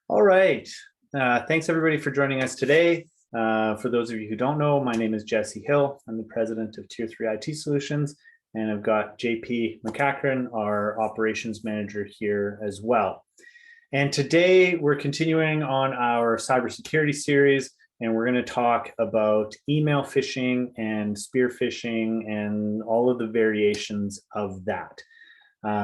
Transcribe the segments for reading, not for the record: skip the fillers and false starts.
All right. Thanks everybody for joining us today. For those of you who don't know, my name is Jesse Hill. I'm the president of Tier 3 IT Solutions, and I've got JP McCachran, our operations manager here as well. And today we're continuing on our cybersecurity series, and we're going to talk about email phishing and spear phishing and all of the variations of that.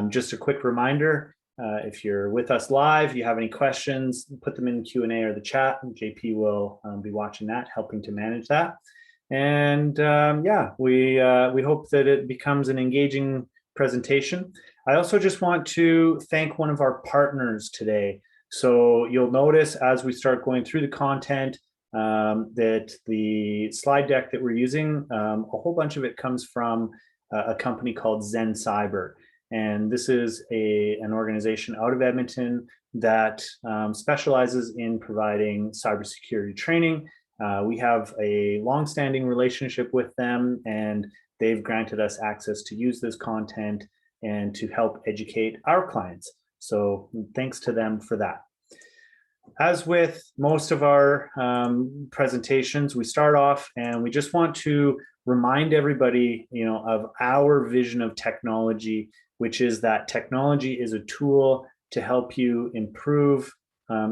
Just a quick reminder, if you're with us live, you have any questions, put them in the Q&A or the chat, and JP will be watching that, helping to manage that. And yeah, we hope that it becomes an engaging presentation. I also just want to thank one of our partners today. So you'll notice as we start going through the content that the slide deck that we're using, a whole bunch of it comes from a company called Zen Cyber. And this is an organization out of Edmonton that specializes in providing cybersecurity training. We have a long-standing relationship with them, and they've granted us access to use this content and to help educate our clients. So thanks to them for that. As with most of our presentations, we start off and we just want to remind everybody, of our vision of technology, which is that technology is a tool to help you improve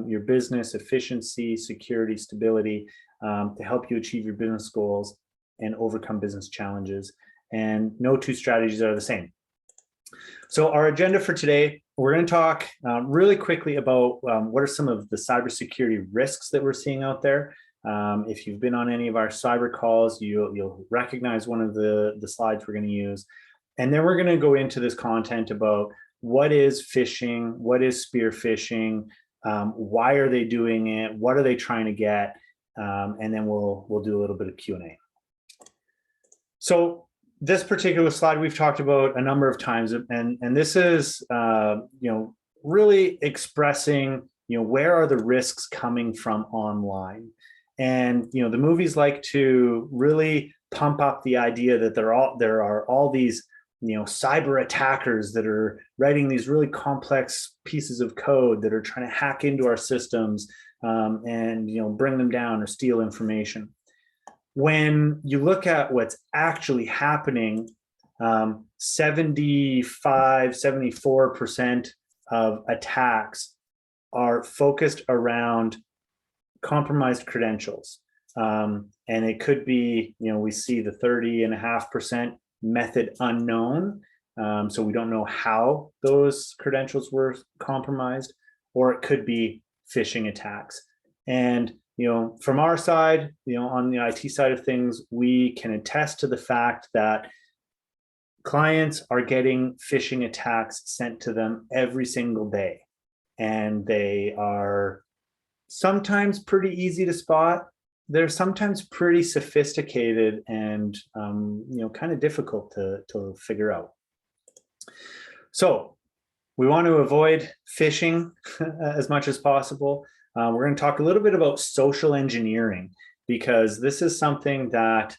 your business efficiency, security, stability, to help you achieve your business goals and overcome business challenges. And no two strategies are the same. So our agenda for today, we're going to talk really quickly about what are some of the cybersecurity risks that we're seeing out there. If you've been on any of our cyber calls, you'll recognize one of the slides we're going to use. And then we're going to go into this content about what is phishing, what is spear phishing, why are they doing it, what are they trying to get, and then we'll do a little bit of Q&A. So this particular slide we've talked about a number of times, and this is really expressing where are the risks coming from online. And the movies like to really pump up the idea that there are all these cyber attackers that are writing these really complex pieces of code that are trying to hack into our systems and bring them down or steal information. When you look at what's actually happening, 74% of attacks are focused around compromised credentials. And it could be, we see the 30.5% method unknown. So we don't know how those credentials were compromised, or it could be phishing attacks. And from our side, on the IT side of things, we can attest to the fact that clients are getting phishing attacks sent to them every single day. And they are sometimes pretty easy to spot. They're sometimes pretty sophisticated and kind of difficult to figure out. So we want to avoid phishing as much as possible. We're going to talk a little bit about social engineering, because this is something that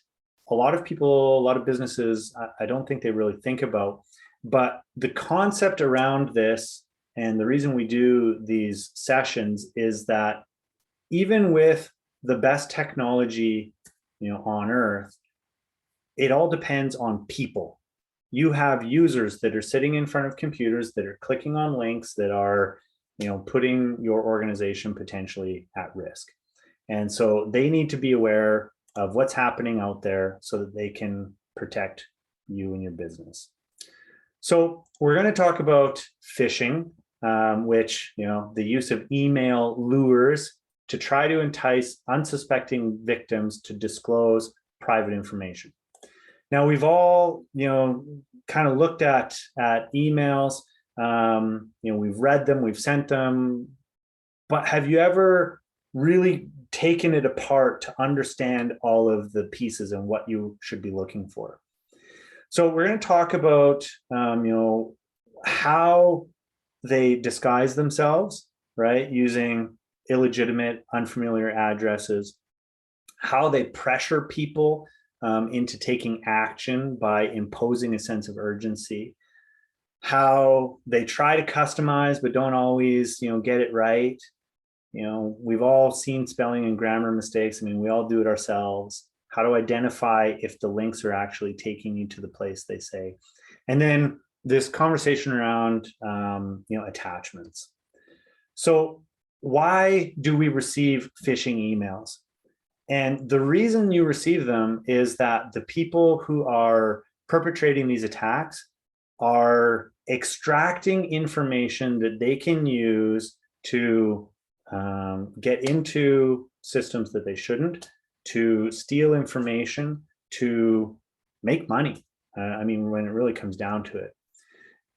a lot of people, a lot of businesses, I don't think they really think about. But the concept around this, and the reason we do these sessions, is that even with the best technology on earth, it all depends on people. You have users that are sitting in front of computers that are clicking on links that are putting your organization potentially at risk. And so they need to be aware of what's happening out there so that they can protect you and your business. So we're going to talk about phishing, which, the use of email lures to try to entice unsuspecting victims to disclose private information. Now, we've all, kind of looked at emails. We've read them, we've sent them, but have you ever really taken it apart to understand all of the pieces and what you should be looking for? So we're going to talk about, how they disguise themselves, right, using illegitimate, unfamiliar addresses, how they pressure people into taking action by imposing a sense of urgency, how they try to customize but don't always, get it right, we've all seen spelling and grammar mistakes. I mean, we all do it ourselves. How to identify if the links are actually taking you to the place they say. And then this conversation around, attachments. So why do we receive phishing emails? And the reason you receive them is that the people who are perpetrating these attacks are extracting information that they can use to get into systems that they shouldn't, to steal information, to make money. I mean, when it really comes down to it.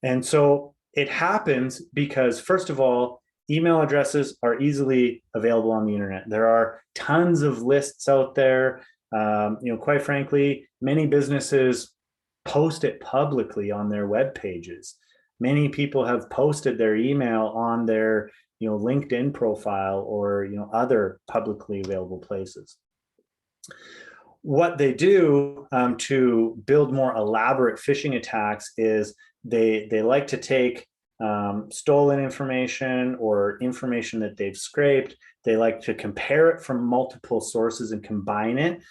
And so it happens because, first of all, email addresses are easily available on the internet. There are tons of lists out there. Quite frankly, many businesses post it publicly on their web pages. Many people have posted their email on their LinkedIn profile or other publicly available places. What they do to build more elaborate phishing attacks is they like to take stolen information or information that they've scraped. They like to compare it from multiple sources and combine it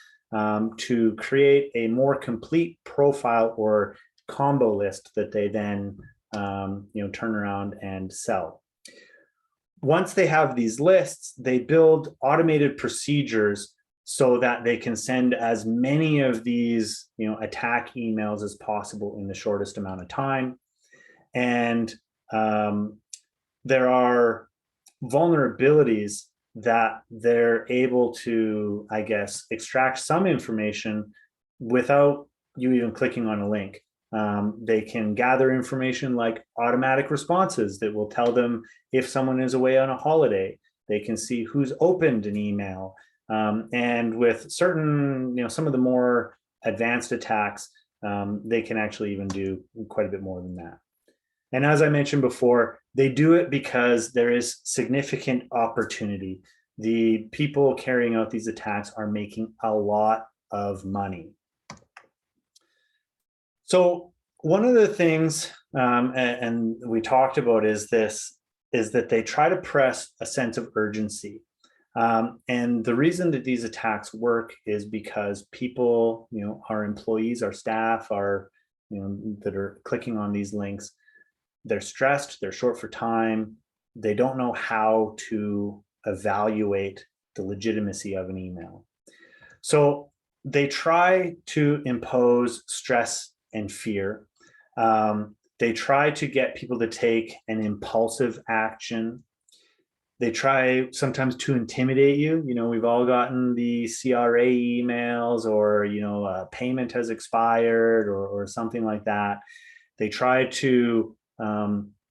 to create a more complete profile or combo list that they then turn around and sell. Once they have these lists, they build automated procedures so that they can send as many of these attack emails as possible in the shortest amount of time. And there are vulnerabilities that they're able to, I guess, extract some information without you even clicking on a link. They can gather information like automatic responses that will tell them if someone is away on a holiday. They can see who's opened an email. And with certain, some of the more advanced attacks, they can actually even do quite a bit more than that. And as I mentioned before, they do it because there is significant opportunity. The people carrying out these attacks are making a lot of money. So one of the things, and we talked about is that they try to press a sense of urgency. And the reason that these attacks work is because people, our employees, our staff, that are clicking on these links, they're stressed, they're short for time, they don't know how to evaluate the legitimacy of an email. So they try to impose stress and fear. They try to get people to take an impulsive action. They try sometimes to intimidate you. We've all gotten the CRA emails or, payment has expired or something like that. They try to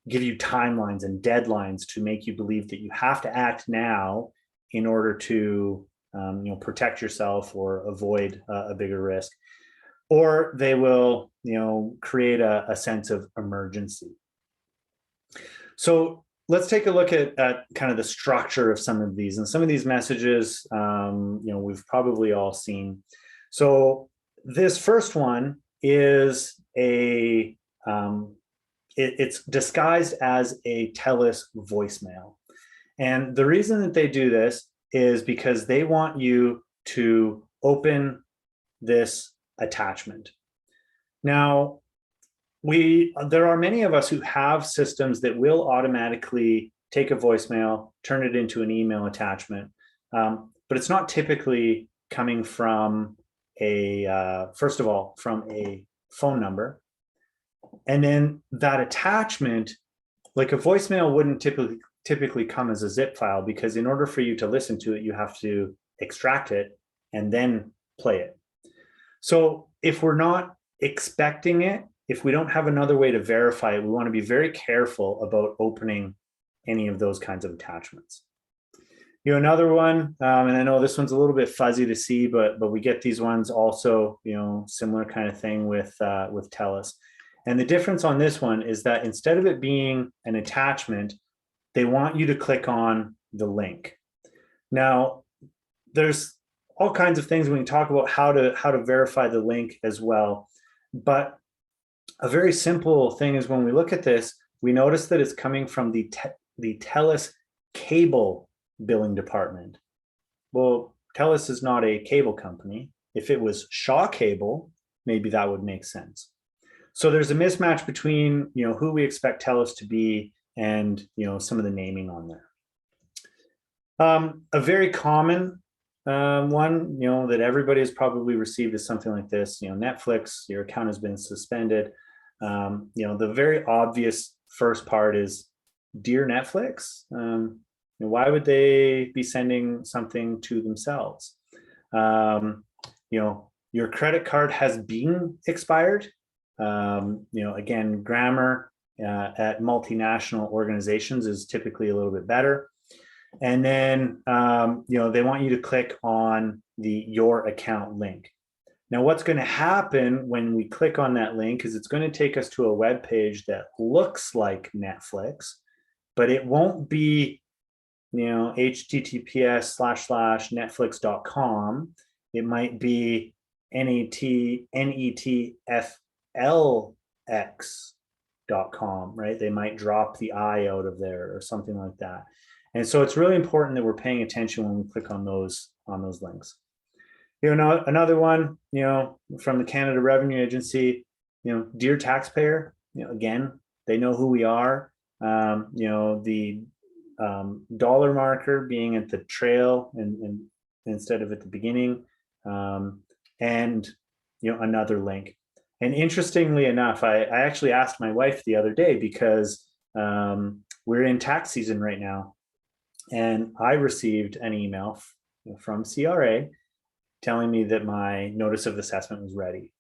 give you timelines and deadlines to make you believe that you have to act now in order to protect yourself or avoid a bigger risk. Or they will create a sense of emergency. So let's take a look at kind of the structure of some of these. And some of these messages we've probably all seen. So this first one is it's disguised as a TELUS voicemail. And the reason that they do this is because they want you to open this attachment. Now, there are many of us who have systems that will automatically take a voicemail, turn it into an email attachment. But it's not typically coming from first of all, from a phone number. And then that attachment, like a voicemail wouldn't typically come as a zip file, because in order for you to listen to it, you have to extract it and then play it. So if we're not expecting it, if we don't have another way to verify it, we want to be very careful about opening any of those kinds of attachments. Another one, and I know this one's a little bit fuzzy to see, but we get these ones also, similar kind of thing with TELUS. And the difference on this one is that instead of it being an attachment, they want you to click on the link. Now, there's all kinds of things we can talk about how to verify the link as well. But a very simple thing is when we look at this, we notice that it's coming from the TELUS cable billing department. Well, TELUS is not a cable company. If it was Shaw Cable, maybe that would make sense. So there's a mismatch between, who we expect TELUS to be and, some of the naming on there. A very common one, that everybody has probably received is something like this. Netflix, your account has been suspended. The very obvious first part is, dear Netflix, why would they be sending something to themselves? Your credit card has been expired. Again, grammar at multinational organizations is typically a little bit better. And then, they want you to click on the Your Account link. Now, what's going to happen when we click on that link is it's going to take us to a web page that looks like Netflix, but it won't be, https://netflix.com. It might be netflix.com, right? They might drop the I out of there or something like that. And so it's really important that we're paying attention when we click on those links. Another one, from the Canada Revenue Agency, dear taxpayer, again, they know who we are. The dollar marker being at the trail and instead of at the beginning, and another link. And interestingly enough, I actually asked my wife the other day because we're in tax season right now, and I received an email from CRA telling me that my notice of assessment was ready.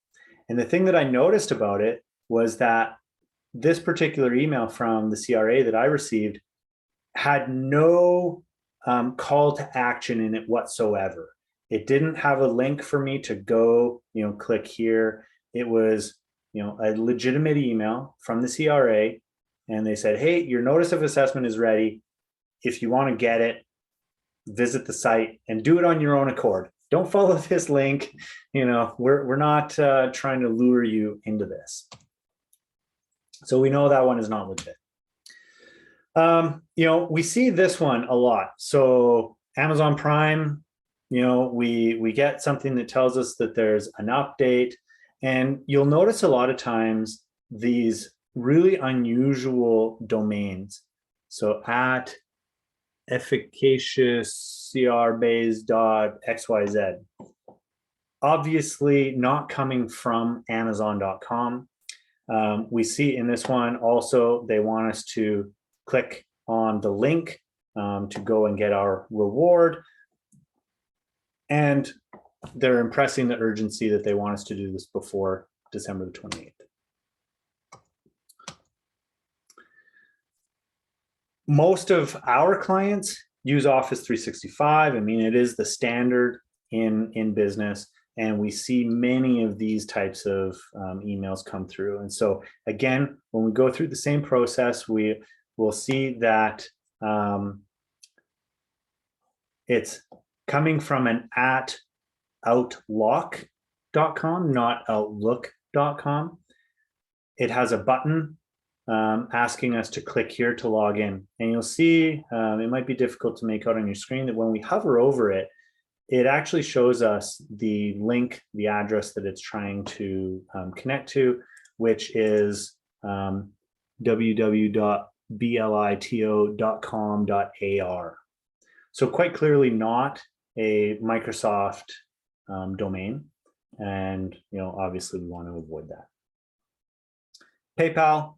And the thing that I noticed about it was that this particular email from the CRA that I received had no call to action in it whatsoever. It didn't have a link for me to go, click here. It was, a legitimate email from the CRA, and they said, hey, your notice of assessment is ready. If you want to get it, visit the site and do it on your own accord. Don't follow this link. We're not trying to lure you into this. So we know that one is not legit. We see this one a lot. So Amazon Prime, we get something that tells us that there's an update, and you'll notice a lot of times these really unusual domains. So at efficaciouscrbase.xyz, obviously not coming from Amazon.com. We see in this one also, they want us to click on the link to go and get our reward. And they're impressing the urgency that they want us to do this before December the 28th. Most of our clients use Office 365. I mean, it is the standard in business, and we see many of these types of emails come through. And so again, when we go through the same process, we will see that it's coming from an at outlook.com, not outlook.com. It has a button asking us to click here to log in. And you'll see, it might be difficult to make out on your screen, that when we hover over it, it actually shows us the link, the address that it's trying to connect to, which is www.blito.com.ar. So quite clearly not a Microsoft domain. And, obviously we want to avoid that. PayPal,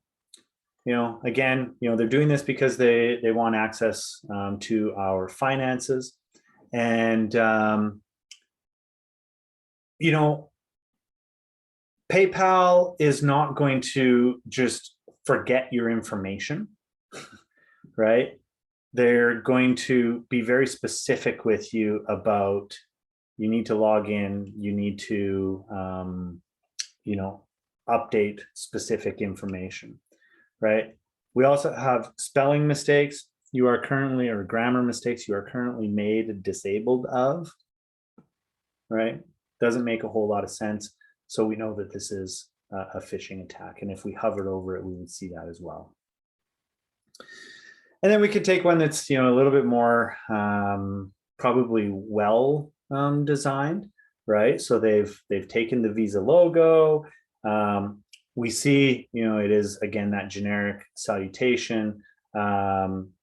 again, they're doing this because they want access to our finances. And, PayPal is not going to just forget your information, right? They're going to be very specific with you about, you need to log in, you need to, update specific information, right? We also have spelling mistakes. You are currently, or grammar mistakes, you are currently made disabled of, right? Doesn't make a whole lot of sense. So we know that this is a phishing attack. And if we hovered over it, we would see that as well. And then we could take one that's, a little bit more probably well designed, right? So they've taken the Visa logo. We see, it is again that generic salutation. Some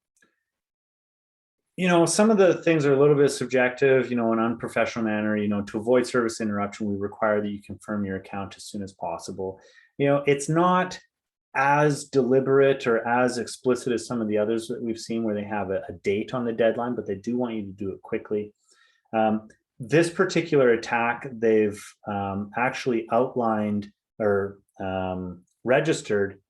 of the things are a little bit subjective, in an unprofessional manner. To avoid service interruption, we require that you confirm your account as soon as possible. It's not as deliberate or as explicit as some of the others that we've seen where they have a date on the deadline, but they do want you to do it quickly. This particular attack, they've actually outlined or registered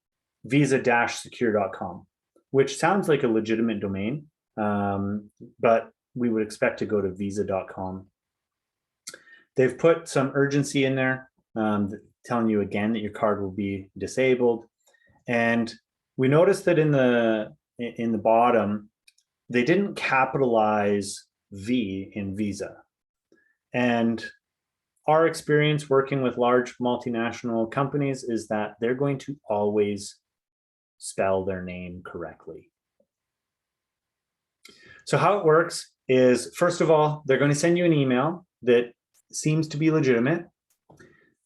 visa-secure.com, which sounds like a legitimate domain, but we would expect to go to visa.com. They've put some urgency in there, telling you again that your card will be disabled. And we noticed that in the bottom, they didn't capitalize V in Visa. And our experience working with large multinational companies is that they're going to always spell their name correctly. So how it works is, first of all, they're going to send you an email that seems to be legitimate.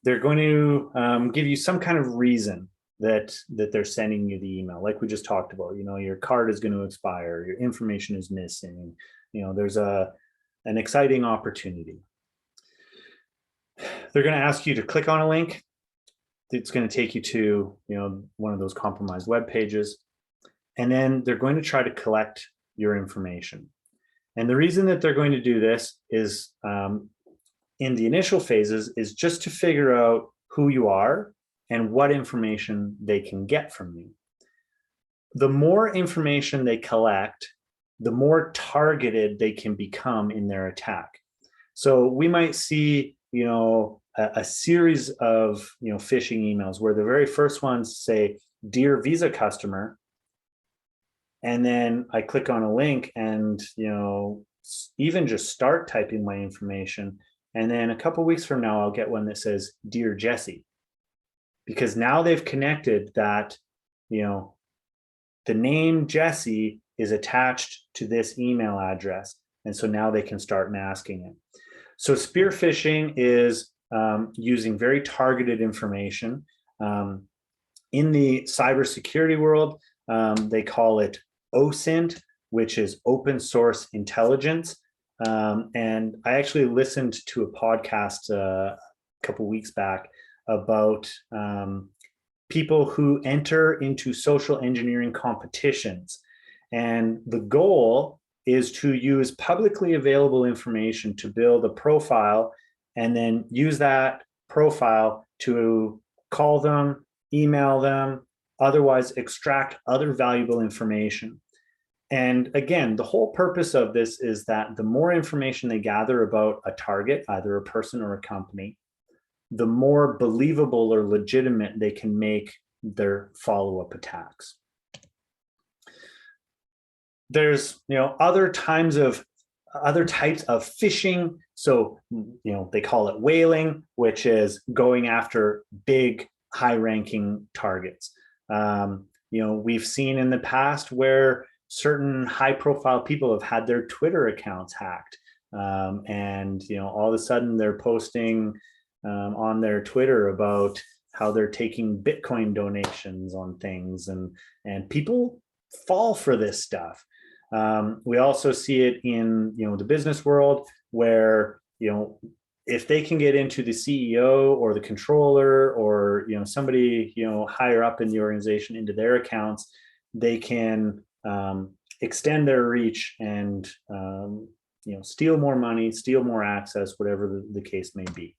They're going to give you some kind of reason that they're sending you the email, like we just talked about. Your card is going to expire, your information is missing, there's an exciting opportunity. They're going to ask you to click on a link. It's going to take you to one of those compromised web pages, and then they're going to try to collect your information. And the reason that they're going to do this is in the initial phases is just to figure out who you are and what information they can get from you. The more information they collect, the more targeted they can become in their attack. So we might see, a series of, phishing emails where the very first ones say, "Dear Visa customer," and then I click on a link and, even just start typing my information. And then a couple of weeks from now, I'll get one that says, "Dear Jesse," because now they've connected that, the name Jesse is attached to this email address. And so now they can start masking it. So spear phishing is using very targeted information. In the cybersecurity world, they call it OSINT, which is open source intelligence. And I actually listened to a podcast a couple weeks back about people who enter into social engineering competitions. And the goal is to use publicly available information to build a profile and then use that profile to call them, email them, otherwise extract other valuable information. And again, the whole purpose of this is that the more information they gather about a target, either a person or a company, the more believable or legitimate they can make their follow-up attacks. There's other types of phishing. So they call it whaling, which is going after big, high-ranking targets. We've seen in the past where certain high-profile people have had their Twitter accounts hacked, and all of a sudden they're posting on their Twitter about how they're taking Bitcoin donations on things, and people fall for this stuff. We also see it in the business world where if they can get into the CEO or the controller or somebody higher up in the organization into their accounts, they can extend their reach and steal more money, steal more access, whatever the case may be.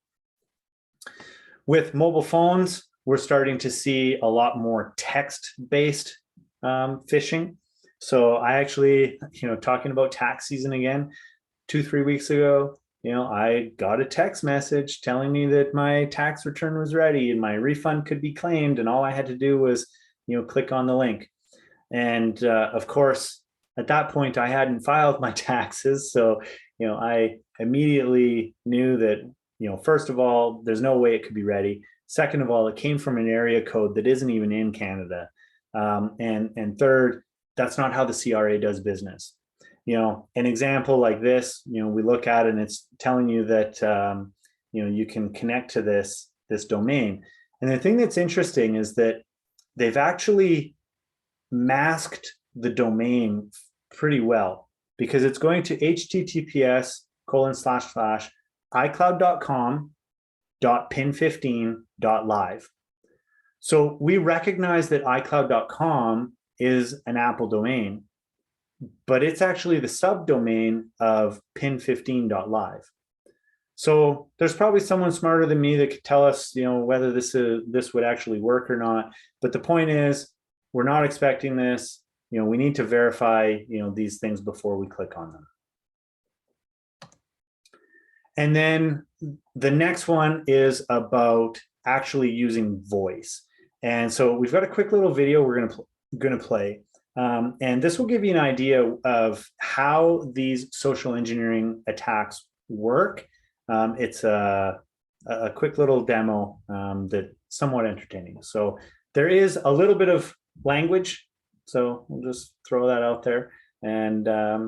With mobile phones, we're starting to see a lot more text-based phishing. So I actually, talking about tax season again, 2-3 weeks ago, I got a text message telling me that my tax return was ready and my refund could be claimed, and all I had to do was, click on the link. And of course, at that point, I hadn't filed my taxes, so I immediately knew that first of all, there's no way it could be ready. Second of all, it came from an area code that isn't even in Canada, and third, that's not how the CRA does business. An example like this, we look at it and it's telling you that, you can connect to this domain. And the thing that's interesting is that they've actually masked the domain pretty well, because it's going to https://icloud.com.pin15.live. So we recognize that icloud.com is an Apple domain, but it's actually the subdomain of pin15.live. So there's probably someone smarter than me that could tell us, whether this would actually work or not. But the point is, we're not expecting this. We need to verify, these things before we click on them. And then the next one is about actually using voice. And so we've got a quick little video we're going to play. And this will give you an idea of how these social engineering attacks work. It's a quick little demo that's somewhat entertaining. So there is a little bit of language, so we'll just throw that out there. And yeah.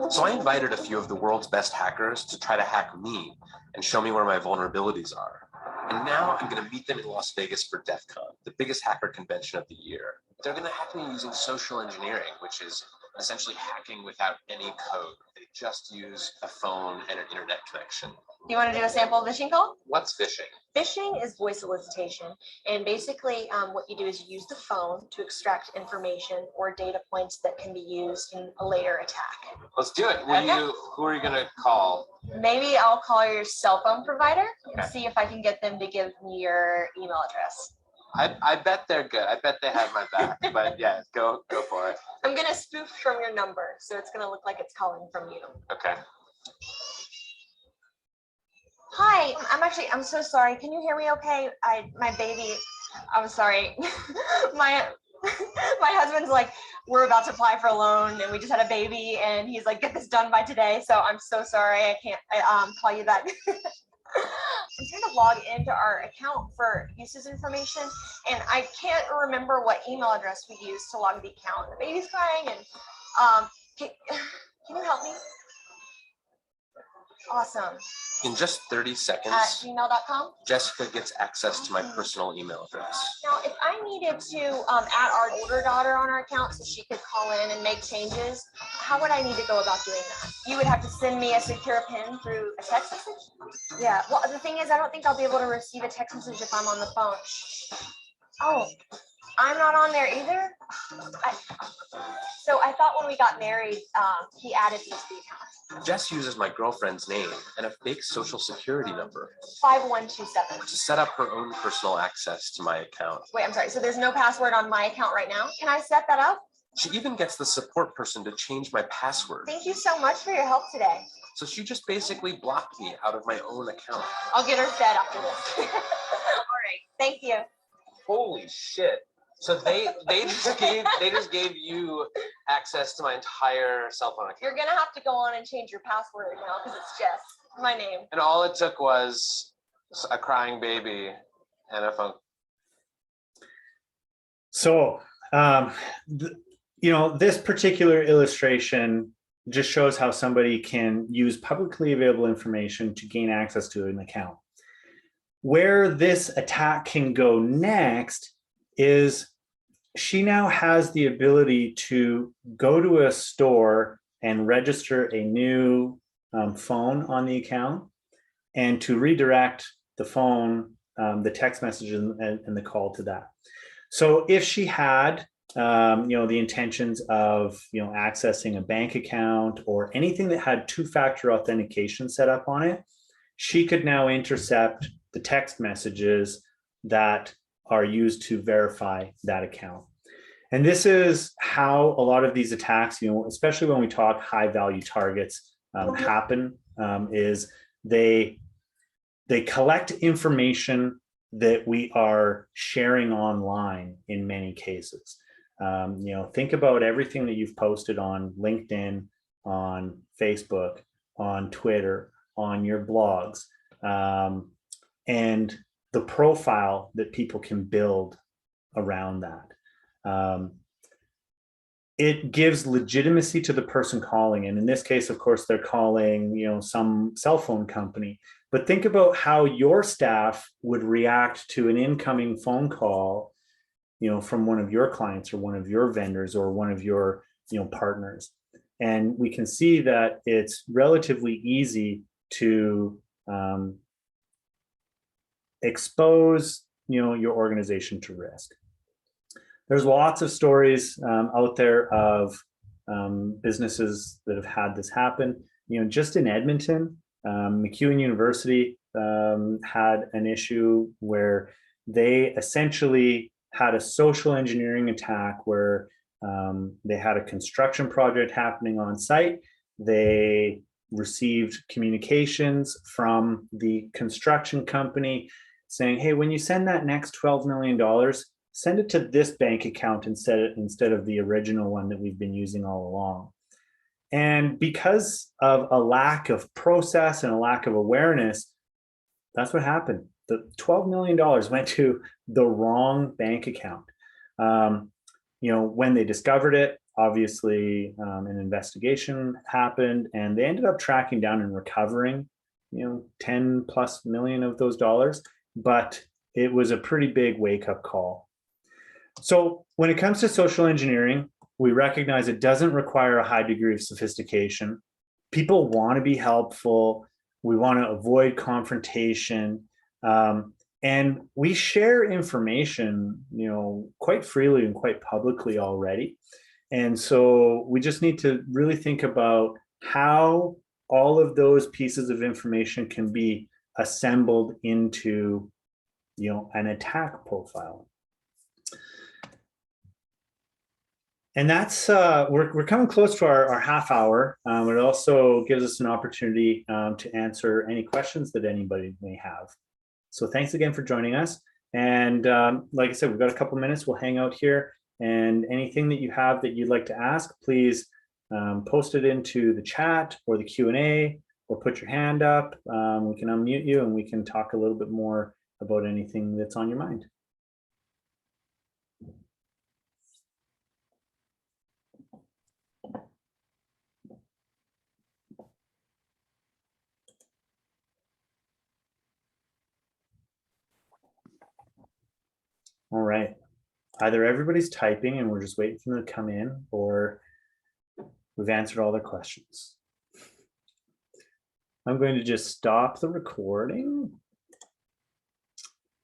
So I invited a few of the world's best hackers to try to hack me and show me where my vulnerabilities are. And now I'm going to meet them in Las Vegas for DEF CON, the biggest hacker convention of the year. They're going to hack me using social engineering, which is essentially hacking without any code. They just use a phone and an internet connection. You want to do a sample phishing call? What's phishing? Phishing is voice solicitation. And basically what you do is you use the phone to extract information or data points that can be used in a later attack. Let's do it. Who are you going to call? Maybe I'll call your cell phone provider and see if I can get them to give me your email address. I bet they're good. I bet they have my back. But yeah, go for it. I'm going to spoof from your number, so it's going to look like it's calling from you. Okay. Hi, I'm so sorry. Can you hear me okay? My baby, I'm sorry. my husband's like, we're about to apply for a loan and we just had a baby and he's like, get this done by today. So I'm so sorry. I can't call you back. I'm trying to log into our account for uses information and I can't remember what email address we used to log the account. The baby's crying and can you help me? Awesome. In just 30 seconds, at gmail.com. Jessica gets access to my personal email address. Now, if I needed to add our older daughter on our account so she could call in and make changes, how would I need to go about doing that? You would have to send me a secure PIN through a text message? Yeah, well, the thing is, I don't think I'll be able to receive a text message if I'm on the phone. Oh, I'm not on there either? So I thought when we got married, he added these to the account. Jess uses my girlfriend's name and a fake social security number 5127 to set up her own personal access to my account. Wait, I'm sorry. So there's no password on my account right now. Can I set that up? She even gets the support person to change my password. Thank you so much for your help today. So she just basically blocked me out of my own account. I'll get her set after this. All right. Thank you. Holy shit. So they just gave you access to my entire cell phone account. You're gonna have to go on and change your password now because it's Jess, my name. And all it took was a crying baby and a phone. So this particular illustration just shows how somebody can use publicly available information to gain access to an account. Where this attack can go next is she now has the ability to go to a store and register a new phone on the account and to redirect the phone, the text message and the call to that. So if she had the intentions of accessing a bank account or anything that had two-factor authentication set up on it, she could now intercept the text messages that are used to verify that account. And this is how a lot of these attacks, especially when we talk high value targets, happen, is they collect information that we are sharing online in many cases. Think about everything that you've posted on LinkedIn, on Facebook, on Twitter, on your blogs. And the profile that people can build around that. It gives legitimacy to the person calling. And in this case, of course, they're calling, some cell phone company. But think about how your staff would react to an incoming phone call, from one of your clients or one of your vendors or one of your, partners. And we can see that it's relatively easy to expose, your organization to risk. There's lots of stories out there of businesses that have had this happen. Just in Edmonton, MacEwan University had an issue where they essentially had a social engineering attack where they had a construction project happening on site. They received communications from the construction company saying, hey, when you send that next $12 million, send it to this bank account instead of the original one that we've been using all along. And because of a lack of process and a lack of awareness, that's what happened. The $12 million went to the wrong bank account. When they discovered it, obviously an investigation happened, and they ended up tracking down and recovering, 10 plus million of those dollars. But it was a pretty big wake-up call. So when it comes to social engineering, we recognize it doesn't require a high degree of sophistication. People want to be helpful. We want to avoid confrontation. And we share information, quite freely and quite publicly already. And so we just need to really think about how all of those pieces of information can be assembled into, an attack profile. And that's, we're coming close to our half hour. It also gives us an opportunity to answer any questions that anybody may have. So thanks again for joining us. And like I said, we've got a couple minutes. We'll hang out here, and anything that you have that you'd like to ask, please post it into the chat or the Q&A, or put your hand up. We can unmute you and we can talk a little bit more about anything that's on your mind. All right. Either everybody's typing and we're just waiting for them to come in, or we've answered all their questions. I'm going to just stop the recording.